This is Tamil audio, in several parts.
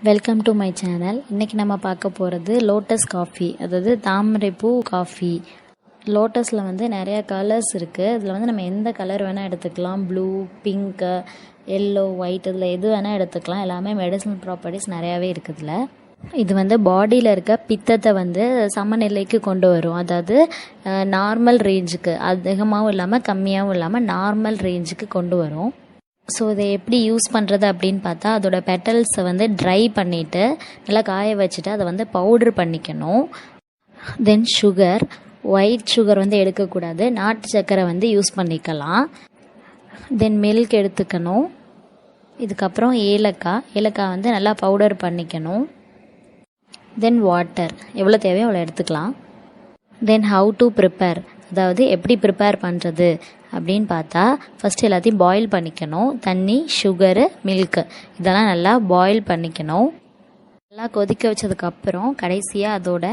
Welcome to my channel. இன்றைக்கி நம்ம பார்க்க போகிறது லோட்டஸ் காஃபி, அதாவது தாமரை பூ காஃபி. லோட்டஸில் நிறையா கலர்ஸ் இருக்குது. இதில் நம்ம எந்த கலர் வேணால் எடுத்துக்கலாம். ப்ளூ, பிங்க்கு, எல்லோ, ஒயிட், இதில் எது வேணால் எடுத்துக்கலாம். எல்லாமே மெடிசனல் ப்ராப்பர்ட்டிஸ் நிறையாவே இருக்குதுல. இது பாடியில் இருக்க பித்தத்தை சமநிலைக்கு கொண்டு வரும். அதாவது நார்மல் ரேஞ்சுக்கு, அதிகமாகவும் இல்லாமல் கம்மியாகவும் இல்லாமல் நார்மல் ரேஞ்சுக்கு கொண்டு வரும். ஸோ இதை எப்படி யூஸ் பண்ணுறது அப்படின்னு பார்த்தா, அதோட பெட்டல்ஸை ட்ரை பண்ணிவிட்டு நல்லா காய வச்சுட்டு அதை பவுட்ரு பண்ணிக்கணும். தென் சுகர், ஒயிட் சுகர் எடுக்கக்கூடாது, நாட்டு சர்க்கரை யூஸ் பண்ணிக்கலாம். தென் மில்க் எடுத்துக்கணும். இதுக்கப்புறம் ஏலக்காய் நல்லா பவுடர் பண்ணிக்கணும். தென் வாட்டர் எவ்வளோ தேவையோ அவ்வளோ எடுத்துக்கலாம். தென் ஹவு டு ப்ரிப்பேர், அதாவது எப்படி ப்ரிப்பேர் பண்ணுறது அப்படின்னு பார்த்தா, ஃபஸ்ட்டு எல்லாத்தையும் பாயில் பண்ணிக்கணும். தண்ணி, சுகரு, மில்க்கு இதெல்லாம் நல்லா பாயில் பண்ணிக்கணும். நல்லா கொதிக்க வச்சதுக்கப்புறம் கடைசியாக அதோட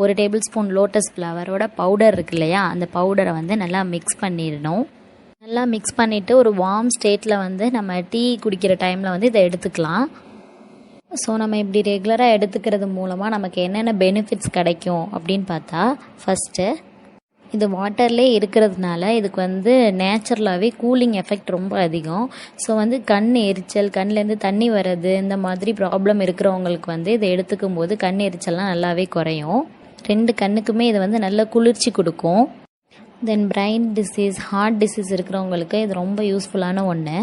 1 டேபிள் ஸ்பூன் லோட்டஸ் ஃப்ளவரோட பவுடர் இருக்கு இல்லையா, அந்த பவுடரை நல்லா மிக்ஸ் பண்ணிடணும். நல்லா மிக்ஸ் பண்ணிவிட்டு ஒரு வார்ம் ஸ்டேட்டில் நம்ம டீ குடிக்கிற டைமில் இதை எடுத்துக்கலாம். ஸோ நம்ம இப்படி ரெகுலராக எடுத்துக்கிறது மூலமாக நமக்கு என்னென்ன பெனிஃபிட்ஸ் கிடைக்கும் அப்படின்னு பார்த்தா, ஃபஸ்ட்டு இது வாட்டர்லேயே இருக்கிறதுனால இதுக்கு நேச்சுரலாகவே கூலிங் எஃபெக்ட் ரொம்ப அதிகம். ஸோ கண் எரிச்சல், கண்ணிலேருந்து தண்ணி வர்றது, இந்த மாதிரி ப்ராப்ளம் இருக்கிறவங்களுக்கு இதை எடுத்துக்கும் போது கண் எரிச்சல்லாம் நல்லாவே குறையும். 2 கண்ணுக்குமே இது நல்ல குளிர்ச்சி கொடுக்கும். தென் பிரைன் டிசீஸ், ஹார்ட் டிசீஸ் இருக்கிறவங்களுக்கு இது ரொம்ப யூஸ்ஃபுல்லான ஒன்று.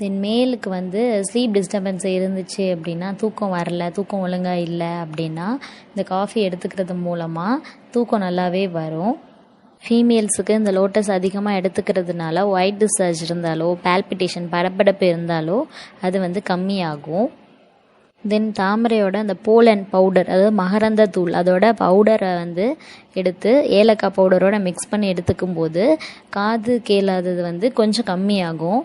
தென் மேலுக்கு ஸ்லீப் டிஸ்டர்பன்ஸ் இருந்துச்சு அப்படின்னா, தூக்கம் வரல, தூக்கம் ஒழுங்காக இல்லை அப்படின்னா இந்த காஃபி எடுத்துக்கிறது மூலமாக தூக்கம் நல்லாவே வரும். ஃபீமேல்ஸுக்கு இந்த லோட்டஸ் அதிகமாக எடுத்துக்கிறதுனால ஒயிட் டிஸ்சார்ஜ் இருந்தாலோ, பால்பிட்டேஷன் படபடப்பு இருந்தாலோ அது கம்மியாகும். தென் தாமரையோட அந்த போலன் பவுடர், அதாவது மகரந்த தூள், அதோட பவுடரை எடுத்து ஏலக்காய் பவுடரோட மிக்ஸ் பண்ணி எடுத்துக்கும் போது காது கேளாதது கொஞ்சம் கம்மியாகும்.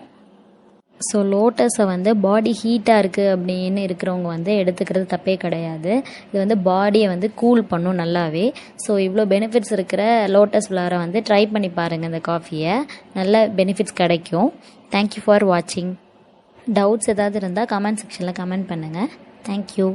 ஸோ லோட்டஸை பாடி ஹீட்டாக இருக்குது அப்படின்னு இருக்கிறவங்க எடுத்துக்கிறது தப்பே கிடையாது. இது பாடியை கூல் பண்ணும் நல்லாவே. ஸோ இவ்வளோ பெனிஃபிட்ஸ் இருக்கிற லோட்டஸ் ஃப்ளவரை ட்ரை பண்ணி பாருங்கள். இந்த காஃபியை நல்ல பெனிஃபிட்ஸ் கிடைக்கும். தேங்க்யூ ஃபார் வாட்சிங். டவுட்ஸ் ஏதாவது இருந்தால் கமெண்ட் செக்ஷனில் கமெண்ட் பண்ணுங்கள். தேங்க்யூ.